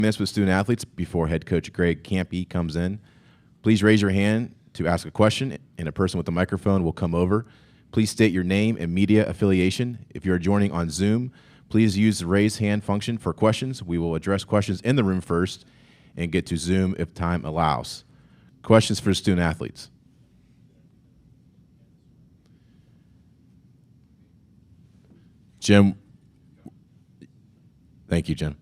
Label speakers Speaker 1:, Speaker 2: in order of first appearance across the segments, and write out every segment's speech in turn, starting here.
Speaker 1: Minutes with student athletes before head coach Greg Campy comes in. Please raise your hand to ask a question, and a person with a microphone will come over. Please state your name and media affiliation. If you are joining on Zoom, please use the raise hand function for questions. We will address questions in the room first and get to Zoom if time allows. Questions for student athletes? Jim. Thank you, Jim.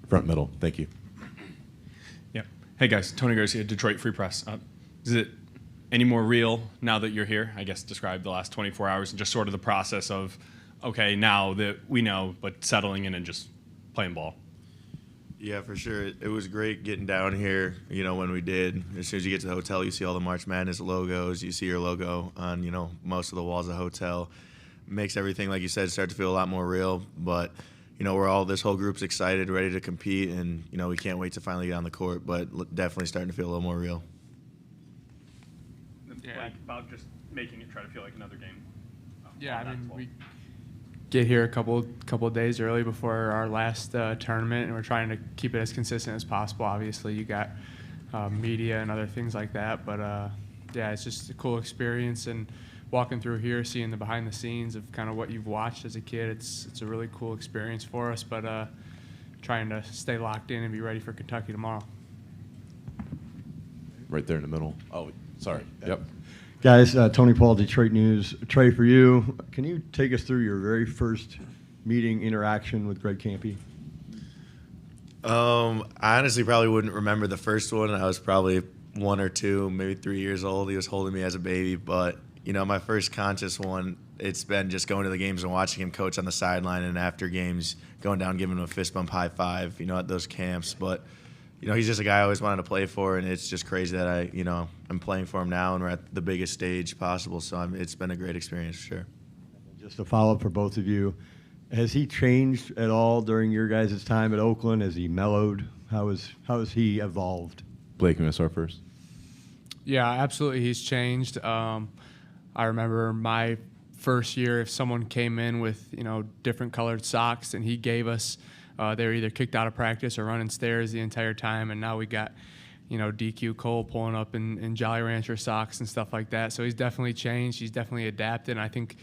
Speaker 1: Front middle. Thank you.
Speaker 2: Yeah. Hey, guys. Tony Garcia, Detroit Free Press. Is it any more real now that you're here? I guess describe the last 24 hours and just sort of the process of, okay, now that we know, but settling in and just playing ball.
Speaker 3: Yeah, for sure. It was great getting down here, when we did. As soon as you get to the hotel, you see all the March Madness logos. You see your logo on, most of the walls of the hotel. Makes everything, like you said, start to feel a lot more real. But, this whole group's excited, ready to compete, and, we can't wait to finally get on the court, but definitely starting to feel a little more real.
Speaker 2: Yeah, about just making it try to feel like another game.
Speaker 4: Yeah, we get here a couple of days early before our last tournament, and we're trying to keep it as consistent as possible. Obviously, you got media and other things like that, but yeah, it's just a cool experience, and walking through here, seeing the behind the scenes of kind of what you've watched as a kid, it's a really cool experience for us, but trying to stay locked in and be ready for Kentucky tomorrow.
Speaker 1: Right there in the middle. Oh, sorry. Yep.
Speaker 5: Guys, Tony Paul, Detroit News. Trey, for you, can you take us through your very first meeting interaction with Greg Campy?
Speaker 3: I honestly probably wouldn't remember the first one. I was probably 1 or 2, maybe 3 years old. He was holding me as a baby. But, my first conscious one, it's been just going to the games and watching him coach on the sideline, and after games, going down, giving him a fist bump high five, at those camps. But, he's just a guy I always wanted to play for, and it's just crazy that I'm playing for him now, and we're at the biggest stage possible. So it's been a great experience, for sure.
Speaker 5: Just a follow-up for both of you. Has he changed at all during your guys' time at Oakland? Has he mellowed? How has he evolved?
Speaker 1: Blake, you want to start first?
Speaker 4: Yeah, absolutely. He's changed. I remember my first year, if someone came in with, different colored socks and he gave us, they were either kicked out of practice or running stairs the entire time. And now we got, DQ Cole pulling up in Jolly Rancher socks and stuff like that. So he's definitely changed. He's definitely adapted. And I think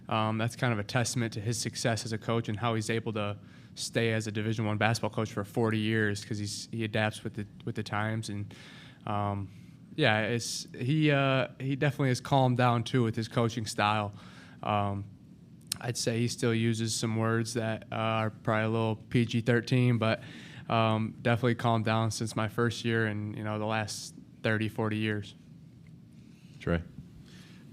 Speaker 4: that's kind of a testament to his success as a coach and how he's able to stay as a Division I basketball coach for 40 years because he adapts with the times. And yeah, he definitely has calmed down too with his coaching style. I'd say he still uses some words that are probably a little PG-13, but definitely calmed down since my first year and the last 30, 40 years.
Speaker 1: Trey?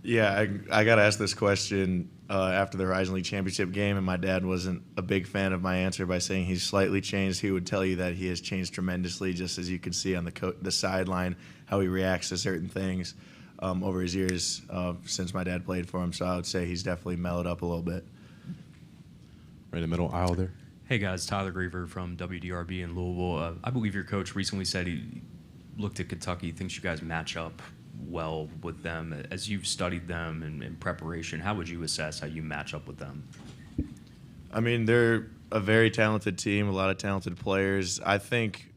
Speaker 3: Yeah, I got asked this question after the Horizon League Championship game, and my dad wasn't a big fan of my answer by saying he's slightly changed. He would tell you that he has changed tremendously, just as you can see on the sideline, how he reacts to certain things over his years since my dad played for him. So I would say he's definitely mellowed up a little bit.
Speaker 1: Right in the middle aisle there.
Speaker 6: Hey, guys. Tyler Griever from WDRB in Louisville. I believe your coach recently said he looked at Kentucky, thinks you guys match up well with them. As you've studied them in preparation, how would you assess how you match up with them?
Speaker 3: I mean, they're a very talented team, a lot of talented players. I think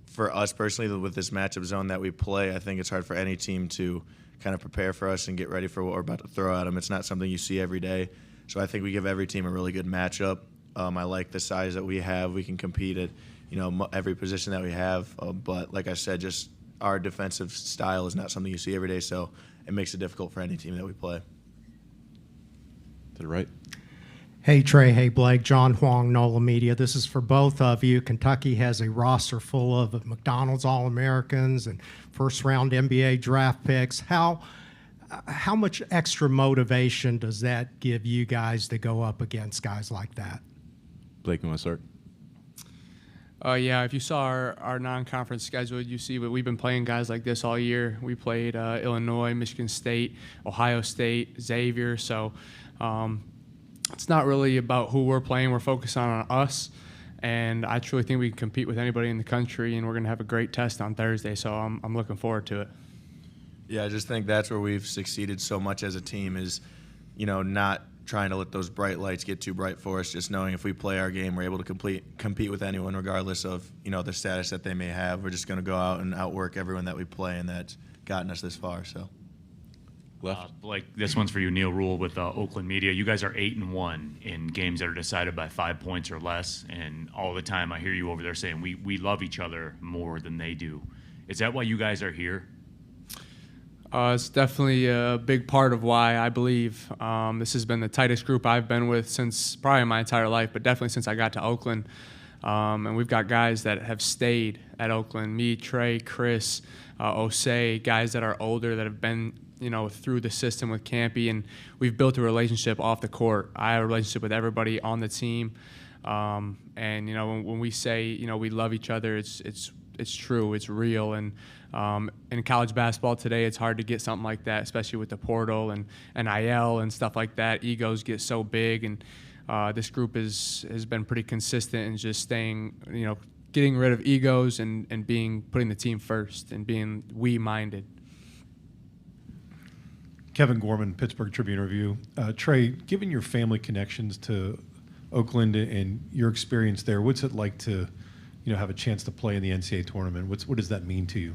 Speaker 3: for us personally, with this matchup zone that we play, I think it's hard for any team to kind of prepare for us and get ready for what we're about to throw at them. It's not something you see every day. So I think we give every team a really good matchup. I like the size that we have. We can compete at, every position that we have. But like I said, just our defensive style is not something you see every day, so it makes it difficult for any team that we play.
Speaker 1: To the right.
Speaker 7: Hey, Trey. Hey, Blake. John Huang, NOLA Media. This is for both of you. Kentucky has a roster full of McDonald's All-Americans and first-round NBA draft picks. How much extra motivation does that give you guys to go up against guys like that?
Speaker 1: Blake, you want to start?
Speaker 4: Yeah, if you saw our non-conference schedule, you see that we've been playing guys like this all year. We played Illinois, Michigan State, Ohio State, Xavier. So it's not really about who we're playing. We're focused on us. And I truly think we can compete with anybody in the country, and we're going to have a great test on Thursday. So I'm looking forward to it.
Speaker 3: Yeah, I just think that's where we've succeeded so much as a team is, not trying to let those bright lights get too bright for us. Just knowing if we play our game, we're able to compete with anyone, regardless of the status that they may have. We're just going to go out and outwork everyone that we play, and that's gotten us this far. So,
Speaker 8: Blake, this one's for you, Neil Rule with Oakland Media. You guys are 8-1 in games that are decided by 5 points or less, and all the time I hear you over there saying we love each other more than they do. Is that why you guys are here?
Speaker 4: It's definitely a big part of why I believe this has been the tightest group I've been with since probably my entire life, but definitely since I got to Oakland. And we've got guys that have stayed at Oakland, me, Trey, Chris, Osei, guys that are older that have been through the system with Campy, and we've built a relationship off the court. I have a relationship with everybody on the team, and when we say we love each other, it's true, it's real. And in college basketball today, it's hard to get something like that, especially with the portal and NIL and stuff like that. Egos get so big, and this group has been pretty consistent in just staying, getting rid of egos and putting the team first and being we-minded.
Speaker 9: Kevin Gorman, Pittsburgh Tribune Review. Trey, given your family connections to Oakland and your experience there, what's it like to, have a chance to play in the NCAA tournament? What does that mean to you?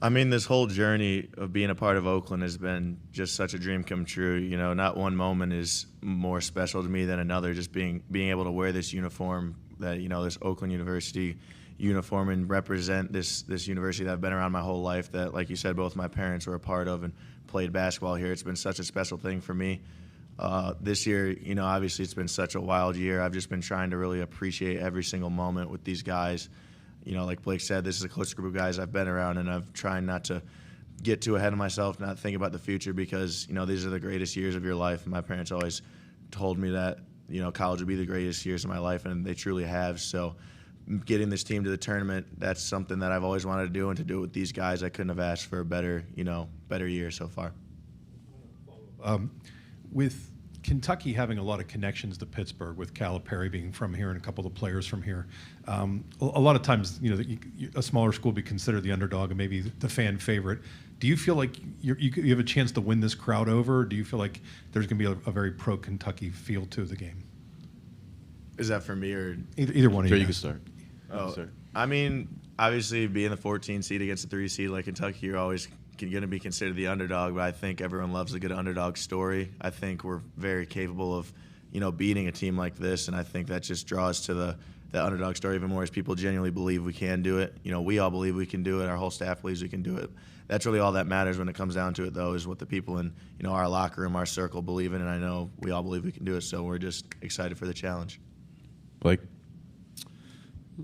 Speaker 3: I mean, this whole journey of being a part of Oakland has been just such a dream come true. Not one moment is more special to me than another. Just being able to wear this uniform, that this Oakland University uniform, and represent this university that I've been around my whole life. That, like you said, both my parents were a part of and played basketball here. It's been such a special thing for me. This year, obviously it's been such a wild year. I've just been trying to really appreciate every single moment with these guys. Like Blake said, this is a close group of guys I've been around, and I've tried not to get too ahead of myself, not think about the future, because, these are the greatest years of your life. And my parents always told me that, college would be the greatest years of my life, and they truly have. So getting this team to the tournament, that's something that I've always wanted to do, and to do it with these guys, I couldn't have asked for a better year so far.
Speaker 9: With Kentucky having a lot of connections to Pittsburgh, with Calipari being from here and a couple of the players from here, a lot of times, a smaller school will be considered the underdog and maybe the fan favorite. Do you feel like you have a chance to win this crowd over? Do you feel like there's going to be a very pro-Kentucky feel to the game?
Speaker 3: Is that for me or
Speaker 9: either one of you?
Speaker 1: Sure, you can start.
Speaker 3: Oh, I mean, obviously being the 14 seed against the 3 seed like Kentucky, you're always going to be considered the underdog, but I think everyone loves a good underdog story. I think we're very capable of, beating a team like this, and I think that just draws to the underdog story even more, as people genuinely believe we can do it. We all believe we can do it. Our whole staff believes we can do it. That's really all that matters when it comes down to it, though, is what the people in, our locker room, our circle believe in, and I know we all believe we can do it, so we're just excited for the challenge.
Speaker 1: Blake?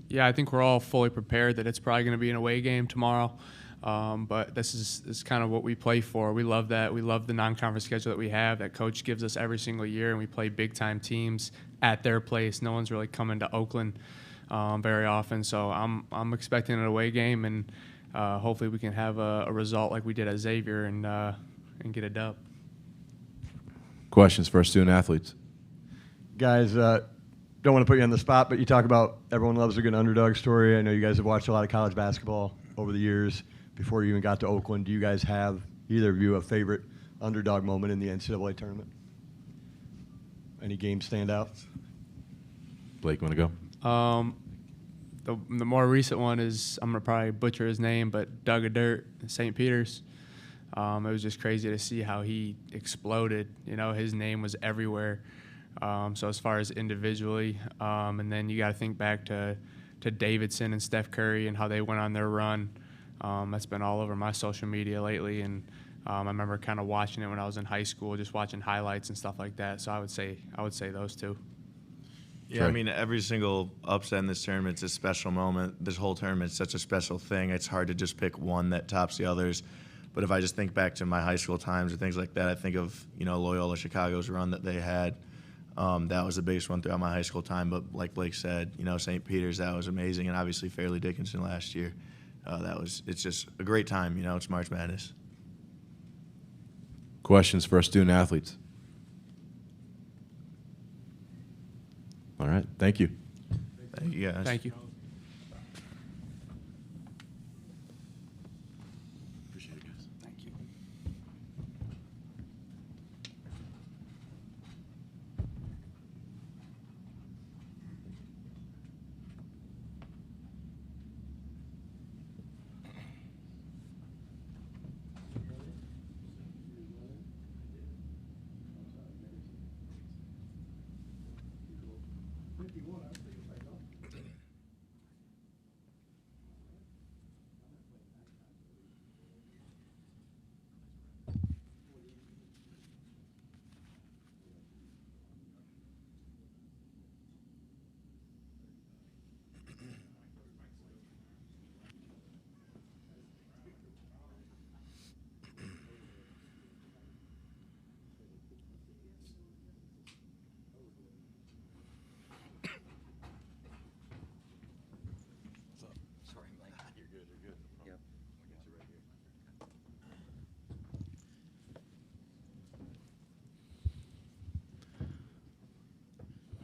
Speaker 4: Yeah, I think we're all fully prepared that it's probably going to be an away game tomorrow. But this is kind of what we play for. We love that. We love the non-conference schedule that we have that Coach gives us every single year, and we play big-time teams at their place. No one's really coming to Oakland very often, so I'm expecting an away game, and hopefully we can have a result like we did at Xavier and get a dub.
Speaker 1: Questions for our student athletes?
Speaker 5: Guys, don't want to put you on the spot, but you talk about everyone loves a good underdog story. I know you guys have watched a lot of college basketball over the years. Before you even got to Oakland, do you guys have, either of you, a favorite underdog moment in the NCAA tournament? Any games stand out?
Speaker 1: Blake, want to go?
Speaker 4: The more recent one is, I'm going to probably butcher his name, but Doug of Dirt, St. Peter's. It was just crazy to see how he exploded. His name was everywhere. So as far as individually, and then you got to think back to Davidson and Steph Curry and how they went on their run. That's been all over my social media lately, and I remember kind of watching it when I was in high school, just watching highlights and stuff like that. So I would say those two.
Speaker 3: Yeah, I mean, every single upset in this tournament's a special moment. This whole tournament's such a special thing. It's hard to just pick one that tops the others. But if I just think back to my high school times or things like that, I think of Loyola Chicago's run that they had. That was the biggest one throughout my high school time. But like Blake said, St. Peter's, that was amazing, and obviously Fairleigh Dickinson last year. It's just a great time. It's March Madness.
Speaker 1: Questions for our student athletes? All right, thank you.
Speaker 3: Thank you, guys.
Speaker 4: Thank you.
Speaker 1: Appreciate it, guys.
Speaker 4: Thank you.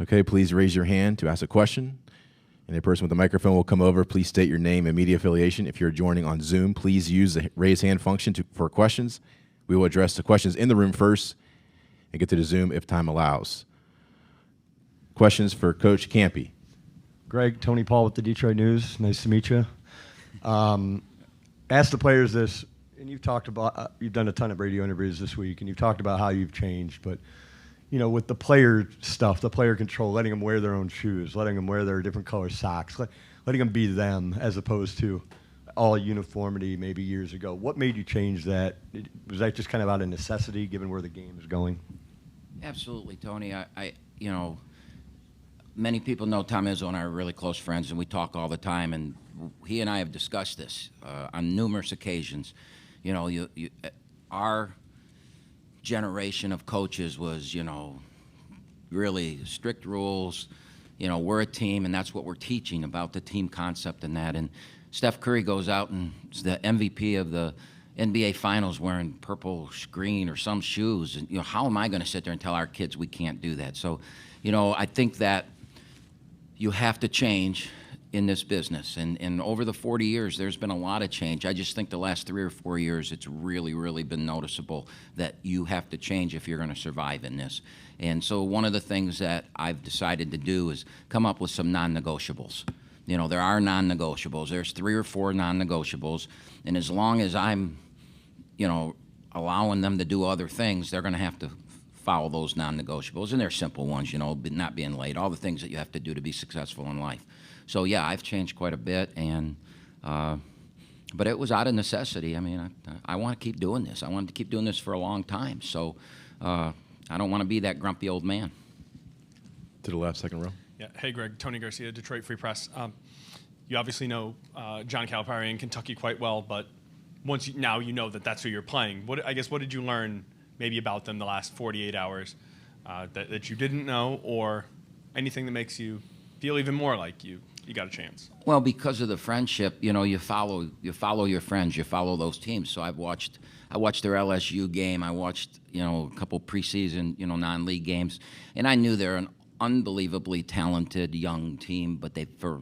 Speaker 1: Okay, please raise your hand to ask a question. And a person with a microphone will come over. Please state your name and media affiliation. If you're joining on Zoom, please use the raise hand function for questions. We will address the questions in the room first and get to the Zoom if time allows. Questions for Coach Campy.
Speaker 5: Greg, Tony Paul with the Detroit News. Nice to meet you. Ask the players this, and you've talked about, you've done a ton of radio interviews this week, and you've talked about how you've changed, but you know, with the player stuff, the player control, letting them wear their own shoes, letting them wear their different color socks, letting them be them as opposed to all uniformity maybe years ago. What made you change that? Was that just kind of out of necessity given where the game is going?
Speaker 10: Absolutely, Tony. I you know, many people know Tom Izzo and I are really close friends, and we talk all the time, and he and I have discussed this on numerous occasions. You know, our generation of coaches was, you know, really strict rules. You know, we're a team, and that's what we're teaching about the team concept and that. And Steph Curry goes out and is the MVP of the NBA Finals wearing purple green or some shoes. And, you know, how am I going to sit there and tell our kids we can't do that? So, you know, I think that you have to change in this business. And over the 40 years, there's been a lot of change. I just think the last 3 or 4 years, it's really, really been noticeable that you have to change if you're going to survive in this. And so one of the things that I've decided to do is come up with some non-negotiables. You know, there are non-negotiables. There's 3 or 4 non-negotiables. And as long as I'm, you know, allowing them to do other things, they're going to have to follow those non-negotiables. And they're simple ones, you know, not being late, all the things that you have to do to be successful in life. So, yeah, I've changed quite a bit, and but it was out of necessity. I mean, I want to keep doing this. I wanted to keep doing this for a long time. So I don't want to be that grumpy old man.
Speaker 1: To the left, second row.
Speaker 2: Yeah. Hey, Greg. Tony Garcia, Detroit Free Press. You obviously know John Calipari in Kentucky quite well, but now you know that that's who you're playing. What did you learn maybe about them the last 48 hours that you didn't know, or anything that makes you feel even more like you got a chance?
Speaker 10: Well, because of the friendship, you know, you follow your friends, you follow those teams. So I watched their LSU game. I watched, you know, a couple preseason, you know, non-league games, and I knew they're an unbelievably talented young team. But for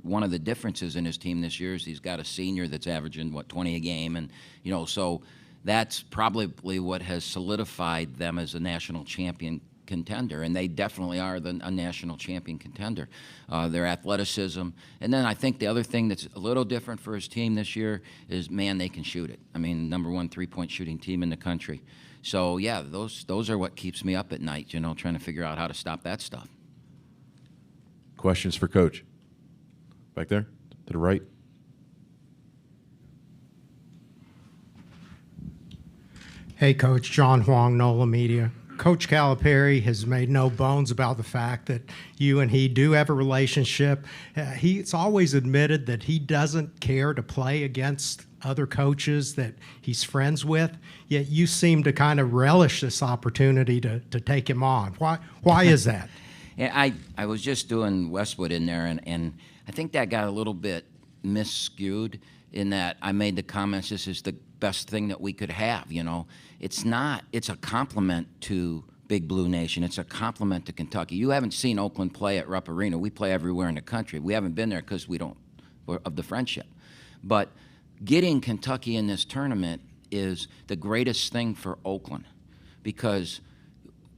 Speaker 10: one of the differences in his team this year is he's got a senior that's averaging 20 a game, and you know, so that's probably what has solidified them as a national champion contender, and they definitely are a national champion contender. Their athleticism, and then I think the other thing that's a little different for his team this year is, man, they can shoot it. I mean, #1 3-point shooting team in the country. So yeah, those are what keeps me up at night. You know, trying to figure out how to stop that stuff.
Speaker 1: Questions for Coach? Back there, to the right.
Speaker 7: Hey, Coach. John Huang, NOLA Media. Coach Calipari has made no bones about the fact that you and he do have a relationship. He's always admitted that he doesn't care to play against other coaches that he's friends with, yet you seem to kind of relish this opportunity to take him on. Why is that?
Speaker 10: Yeah, I was just doing Westwood in there, and I think that got a little bit misskewed in that I made the comments, this is the best thing that we could have, you know. It's not. It's a compliment to Big Blue Nation. It's a compliment to Kentucky. You haven't seen Oakland play at Rupp Arena. We play everywhere in the country. We haven't been there because of the friendship. But getting Kentucky in this tournament is the greatest thing for Oakland because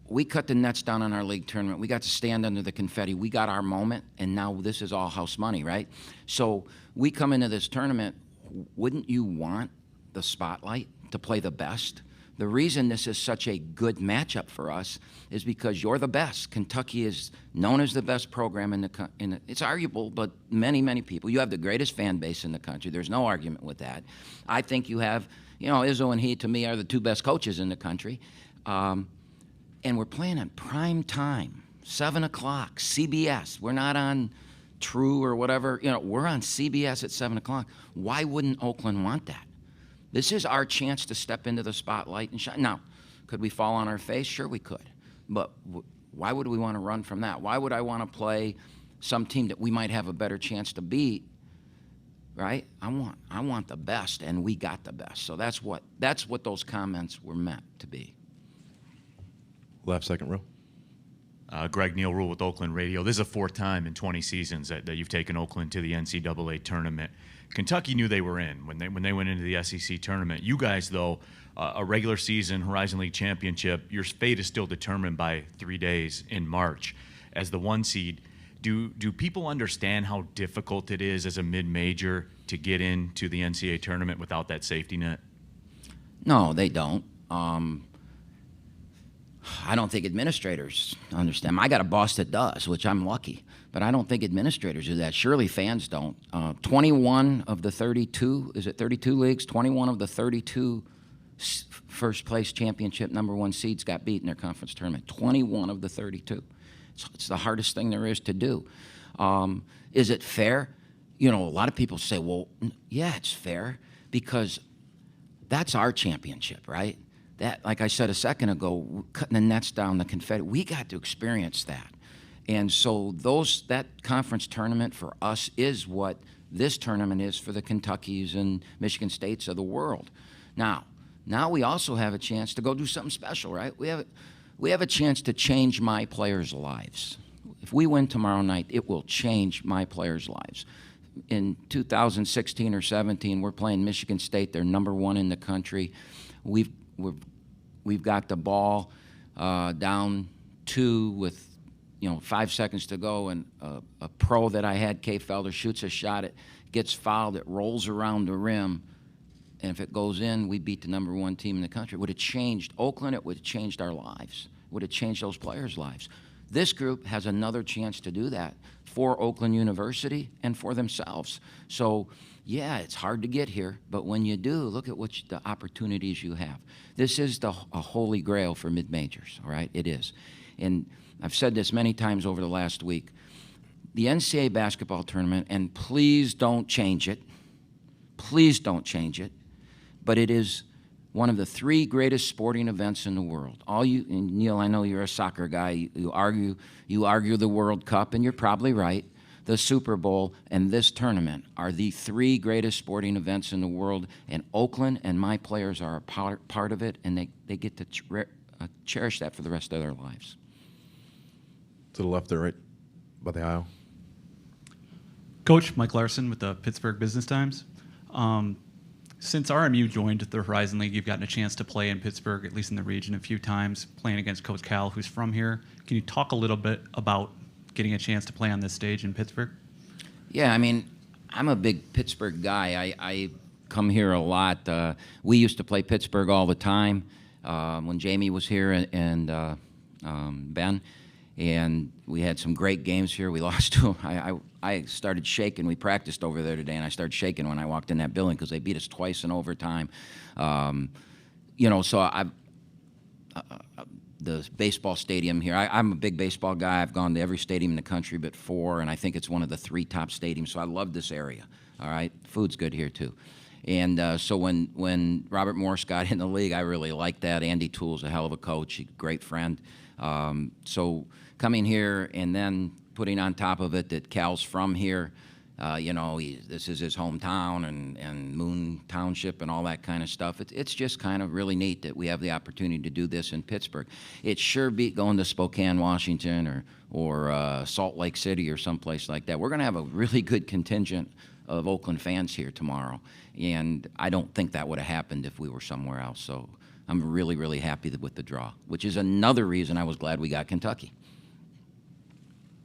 Speaker 10: we cut the nets down on our league tournament. We got to stand under the confetti. We got our moment, and now this is all house money, right? So we come into this tournament, wouldn't you want the spotlight to play the best the reason this is such a good matchup for us is because you're the best. Kentucky is known as the best program in the it's arguable, but many people. You have the greatest fan base in the country. There's no argument with that. I think you have, Izzo and he, to me, are the two best coaches in the country. And we're playing at prime time, 7 o'clock, CBS. We're not on True or whatever. We're on CBS at 7 o'clock. Why wouldn't Oakland want that? This is our chance to step into the spotlight and shine. Now, could we fall on our face? Sure we could. But why would we want to run from that? Why would I want to play some team that we might have a better chance to beat? Right? I want the best, and we got the best. So that's what those comments were meant to be.
Speaker 1: Left, second row.
Speaker 8: Greg Neal Rule with Oakland Radio. This is the fourth time in 20 seasons that you've taken Oakland to the NCAA tournament. Kentucky knew they were in when they went into the SEC tournament. You guys, though, a regular season Horizon League championship, your fate is still determined by 3 days in March. As the 1 seed, do people understand how difficult it is as a mid-major to get into the NCAA tournament without that safety net?
Speaker 10: No, they don't. I don't think administrators understand. I got a boss that does, which I'm lucky, but I don't think administrators do that. Surely fans don't. 21 of the 32, is it 32 leagues? 21 of the 32 first place championship number 1 seeds got beat in their conference tournament. 21 of the 32. It's the hardest thing there is to do. Is it fair? A lot of people say, well, yeah, it's fair because that's our championship, right? That, like I said a second ago, cutting the nets down, the confetti, we got to experience that. And so that conference tournament for us is what this tournament is for the Kentuckys and Michigan States of the world. Now we also have a chance to go do something special, right? We have a chance to change my players' lives. If we win tomorrow night, it will change my players' lives. In 2016 or 17, we're playing Michigan State. They're number 1 in the country. We've got the ball down 2 with 5 seconds to go, and a pro that I had, Kay Felder, shoots a shot. It gets fouled. It rolls around the rim, and if it goes in, we beat the number 1 team in the country. It would have changed Oakland. It would have changed our lives. It would have changed those players' lives. This group has another chance to do that for Oakland University and for themselves. So, yeah, it's hard to get here, but when you do, look at the opportunities you have. This is a holy grail for mid-majors, all right? It is. And I've said this many times over the last week. The NCAA basketball tournament, and please don't change it. Please don't change it. But it is one of the 3 greatest sporting events in the world. And Neil, I know you're a soccer guy. You argue the World Cup, and you're probably right. The Super Bowl and this tournament are the 3 greatest sporting events in the world, and Oakland and my players are a part of it, and they get to cherish that for the rest of their lives.
Speaker 1: To the left or right by the aisle.
Speaker 11: Coach Mike Larson with the Pittsburgh Business Times. Since RMU joined the Horizon League, you've gotten a chance to play in Pittsburgh, at least in the region, a few times, playing against Coach Cal, who's from here. Can you talk a little bit about getting a chance to play on this stage in Pittsburgh? Yeah,
Speaker 10: I'm a big Pittsburgh guy. I come here a lot. We used to play Pittsburgh all the time when Jamie was here and Ben. And we had some great games here. We lost to them. I started shaking. We practiced over there today, and I started shaking when I walked in that building because they beat us twice in overtime. So the baseball stadium here, I'm a big baseball guy. I've gone to every stadium in the country but 4, and I think it's one of the 3 top stadiums. So I love this area. All right, food's good here too. And so when Robert Morris got in the league, I really liked that. Andy Toole's a hell of a coach, a great friend. So coming here and then putting on top of it that Cal's from here, this is his hometown and Moon Township and all that kind of stuff. It's just kind of really neat that we have the opportunity to do this in Pittsburgh. It sure beat going to Spokane, Washington or Salt Lake City or someplace like that. We're going to have a really good contingent of Oakland fans here tomorrow, and I don't think that would have happened if we were somewhere else. So I'm really, really happy with the draw, which is another reason I was glad we got Kentucky.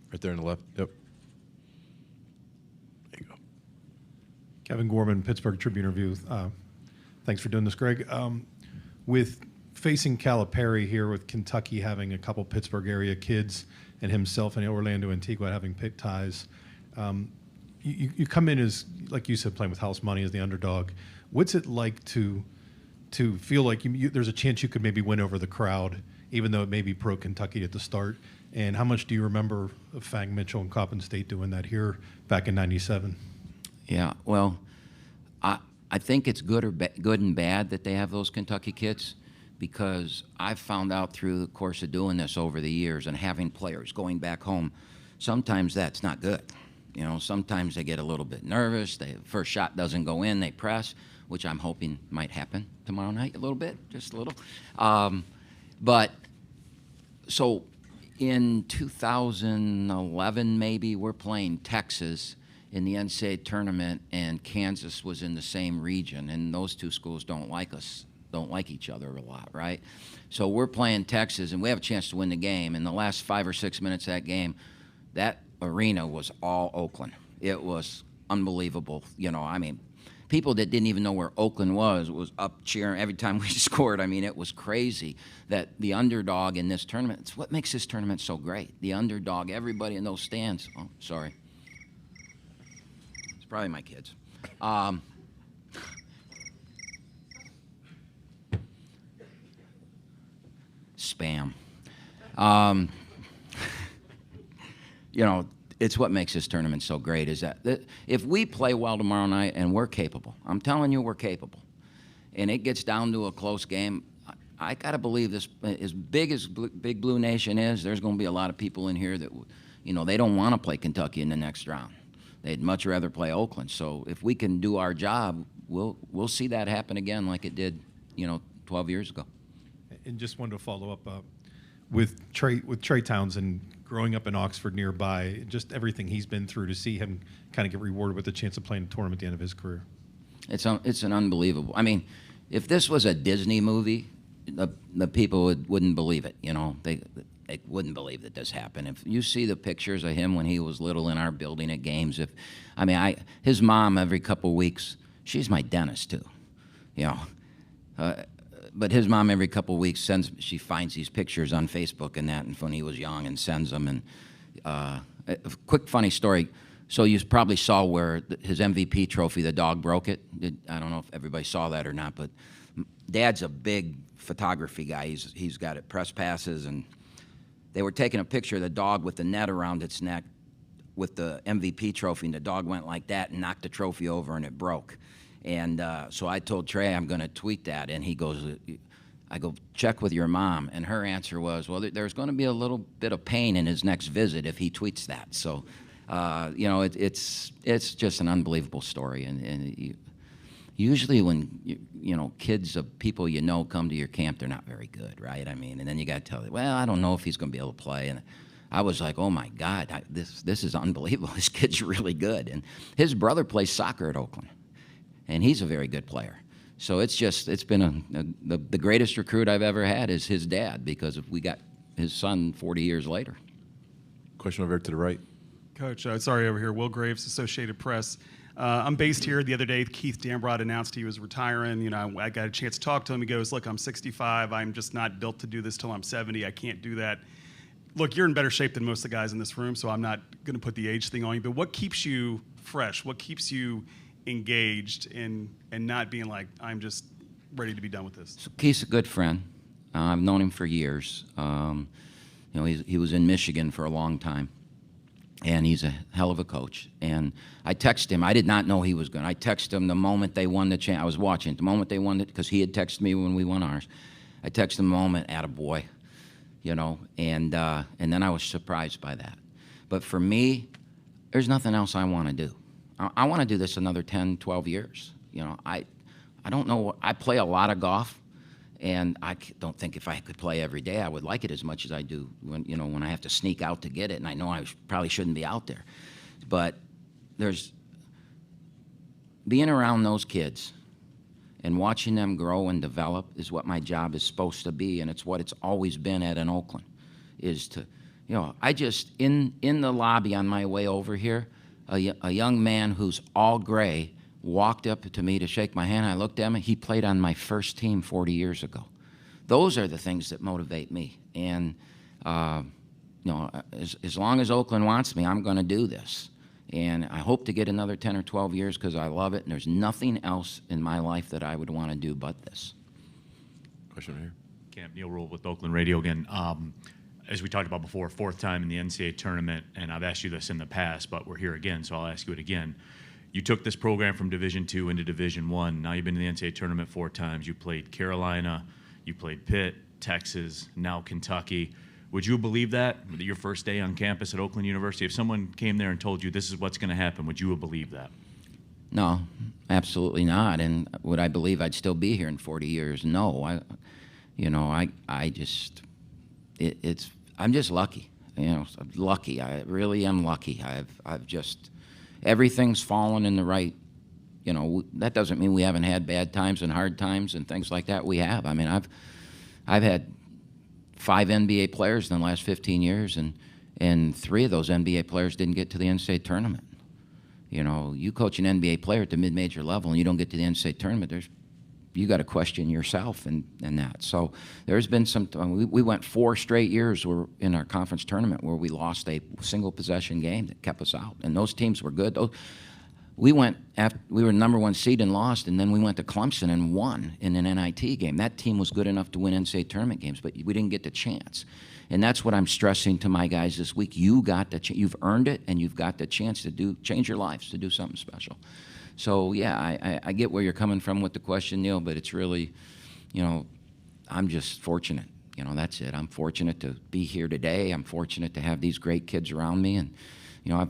Speaker 1: Right there on the left. Yep. There you go.
Speaker 9: Kevin Gorman, Pittsburgh Tribune Review. Thanks for doing this, Greg. With facing Calipari here with Kentucky having a couple Pittsburgh area kids and himself and Orlando Antigua having pick ties. You come in as, like you said, playing with house money as the underdog. What's it like to feel like there's a chance you could maybe win over the crowd, even though it may be pro Kentucky at the start? And how much do you remember of Fang Mitchell and Coppin State doing that here back in '97?
Speaker 10: Yeah, well, I think it's good and bad that they have those Kentucky kids, because I've found out through the course of doing this over the years and having players going back home, sometimes that's not good. You know, sometimes they get a little bit nervous. First shot doesn't go in, they press, which I'm hoping might happen tomorrow night a little bit, just a little. But so in 2011, maybe, we're playing Texas in the NCAA tournament, and Kansas was in the same region, and those two schools don't like each other a lot, right? So we're playing Texas, and we have a chance to win the game. In the last 5 or 6 minutes of that game, that arena was all Oakland. It was unbelievable. You know, I mean, people that didn't even know where Oakland was up cheering every time we scored. I mean, it was crazy that the underdog in this tournament, it's what makes this tournament so great. The underdog, everybody in those stands. Oh, sorry. It's probably my kids. Spam. You know, it's what makes this tournament so great, is that if we play well tomorrow night, and we're capable, I'm telling you we're capable, and it gets down to a close game, I got to believe this, as Big Blue Nation is, there's going to be a lot of people in here that, you know, they don't want to play Kentucky in the next round. They'd much rather play Oakland. So if we can do our job, we'll see that happen again like it did, you know, 12 years ago.
Speaker 9: And just wanted to follow up with Trey Townsend, growing up in Oxford nearby, just everything he's been through, to see him kind of get rewarded with the chance of playing a tournament at the end of his career. It's
Speaker 10: an unbelievable. I mean, if this was a Disney movie, the people wouldn't believe it. You know, they wouldn't believe that this happened. If you see the pictures of him when he was little in our building at games, his mom every couple weeks, she's my dentist too, you know. But his mom every couple of weeks she finds these pictures on Facebook and that, and when he was young, and sends them. And a quick funny story. So you probably saw where his MVP trophy, the dog broke it. I don't know if everybody saw that or not, but Dad's a big photography guy. He's got it, press passes, and they were taking a picture of the dog with the net around its neck with the MVP trophy, and the dog went like that and knocked the trophy over, and it broke. And so I told Trey I'm going to tweet that, and he goes, I go, check with your mom. And her answer was, well, there's going to be a little bit of pain in his next visit if he tweets that. So, you know, it's just an unbelievable story. And usually when, you know, kids of people you know come to your camp, they're not very good, right? I mean, and then you got to tell them, well, I don't know if he's going to be able to play. And I was like, oh, my God, this is unbelievable. This kid's really good. And his brother plays soccer at Oakland, and he's a very good player. So it's been the greatest recruit I've ever had is his dad, because we got his son 40 years later.
Speaker 1: Question over to the right.
Speaker 12: Coach, sorry, over here. Will Graves, Associated Press. I'm based here. The other day, Keith Dambrod announced he was retiring. You know, I got a chance to talk to him. He goes, look, I'm 65. I'm just not built to do this till I'm 70. I can't do that. Look, you're in better shape than most of the guys in this room, so I'm not going to put the age thing on you. But what keeps you fresh? What keeps you engaged and not being like, I'm just ready to be done with this?
Speaker 10: So Keith's a good friend. I've known him for years. You know, he was in Michigan for a long time, and he's a hell of a coach. And I texted him. I did not know he was going. I texted him the moment they won the I was watching it. The moment they won it, because he had texted me when we won ours. I texted him the moment, attaboy, you know, and then I was surprised by that. But for me, there's nothing else I want to do. I want to do this another 10, 12 years. You know, I don't know. I play a lot of golf, and I don't think if I could play every day, I would like it as much as I do when I have to sneak out to get it, and I know I probably shouldn't be out there. But there's being around those kids and watching them grow and develop is what my job is supposed to be, and it's what it's always been at an Oakland, is to, you know, I just, in the lobby on my way over here, a young man who's all gray walked up to me to shake my hand. I looked at him. He played on my first team 40 years ago. those are the things that motivate me. And as long as Oakland wants me, I'm going to do this. And I hope to get another 10 or 12 years because I love it, and there's nothing else in my life that I would want to do but this.
Speaker 1: Question right here.
Speaker 8: Camp, Neil Rule with Oakland Radio again. As we talked about before, 4th time in the NCAA tournament, and I've asked you this in the past, but we're here again, so I'll ask you it again. You took this program from Division II into Division I. Now you've been in the NCAA tournament 4 times. You played Carolina, you played Pitt, Texas, now Kentucky. Would you believe that your first day on campus at Oakland University? If someone came there and told you this is what's going to happen, would you have believed that?
Speaker 10: No, absolutely not. And would I believe I'd still be here in 40 years? No. I'm just lucky. I'm lucky. I really am lucky. I've just, everything's fallen in the right. That doesn't mean we haven't had bad times and hard times and things like that. We have. I mean, I've had 5 NBA players in the last 15 years, and 3 of those NBA players didn't get to the NCAA tournament. You coach an NBA player at the mid-major level and you don't get to the NCAA tournament, you got to question yourself and that. So there's been some, we went 4 straight years in our conference tournament where we lost a single possession game that kept us out. And those teams were good. We were number 1 seed and lost, and then we went to Clemson and won in an NIT game. That team was good enough to win NCAA tournament games, but we didn't get the chance. And that's what I'm stressing to my guys this week. You've earned it, and you've got the chance to change your lives, to do something special. So, yeah, I get where you're coming from with the question, Neil, but it's really, I'm just fortunate. That's it. I'm fortunate to be here today. I'm fortunate to have these great kids around me, and,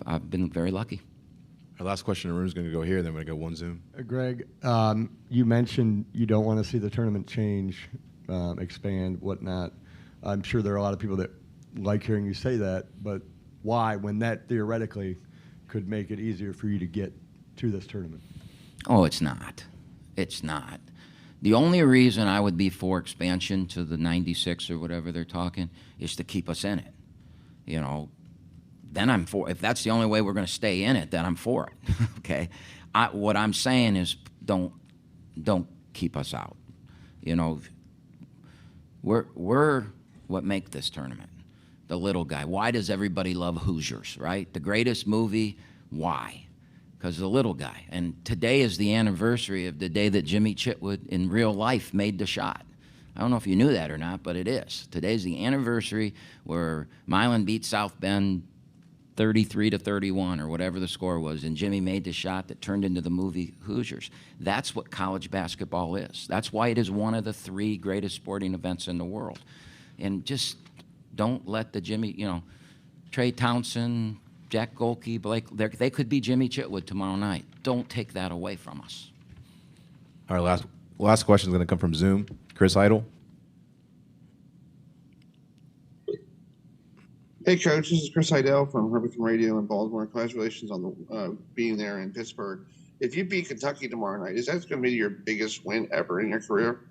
Speaker 10: I've been very lucky.
Speaker 1: Our last question in the room is going to go here, then we're going to go one Zoom.
Speaker 5: Greg, you mentioned you don't want to see the tournament change, expand, whatnot. I'm sure there are a lot of people that like hearing you say that, but why, when that theoretically could make it easier for you to get to this tournament?
Speaker 10: Oh, it's not. It's not. The only reason I would be for expansion to the 96 or whatever they're talking is to keep us in it. Then I'm for. If that's the only way we're going to stay in it, then I'm for it. Okay. What I'm saying is don't keep us out. We're what make this tournament. The little guy. Why does everybody love Hoosiers, right? The greatest movie. Why? Because the little guy. And today is the anniversary of the day that Jimmy Chitwood in real life made the shot. I don't know if you knew that or not, but it is. Today's the anniversary where Milan beat South Bend 33-31 or whatever the score was, and Jimmy made the shot that turned into the movie Hoosiers. That's what college basketball is. That's why it is one of the 3 greatest sporting events in the world. And just don't let the Trey Townsend, Jack Golke, Blake, they could be Jimmy Chitwood tomorrow night. Don't take that away from us.
Speaker 1: Our last question is going to come from Zoom. Chris Idle.
Speaker 13: Hey, Coach. This is Chris Idle from Hurricane Radio in Baltimore. Congratulations on being there in Pittsburgh. If you beat Kentucky tomorrow night, is that going to be your biggest win ever in your career?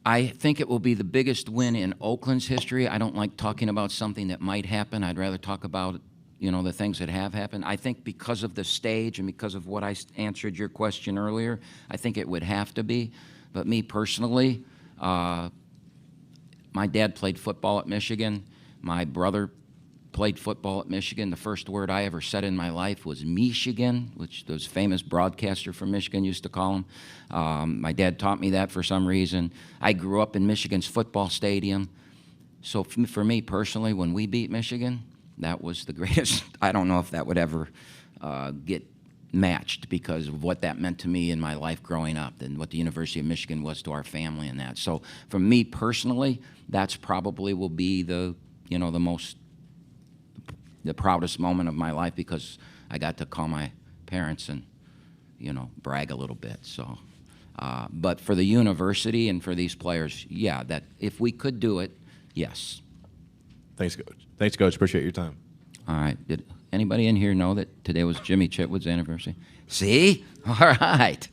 Speaker 10: I think it will be the biggest win in Oakland's history. I don't like talking about something that might happen. I'd rather talk about, the things that have happened. I think because of the stage and because of what I answered your question earlier, I think it would have to be. But me personally, my dad played football at Michigan. My brother played football at Michigan. The first word I ever said in my life was Michigan, which those famous broadcaster from Michigan used to call him. My dad taught me that for some reason. I grew up in Michigan's football stadium. So for me personally, when we beat Michigan, that was the greatest. I don't know if that would ever get matched because of what that meant to me in my life growing up and what the University of Michigan was to our family and that. So for me personally, that's probably will be the proudest moment of my life because I got to call my parents and, brag a little bit. So, but for the university and for these players, yeah, that if we could do it, yes.
Speaker 1: Thanks, Coach. Appreciate your time.
Speaker 10: All right. Did anybody in here know that today was Jimmy Chitwood's anniversary? See? All right.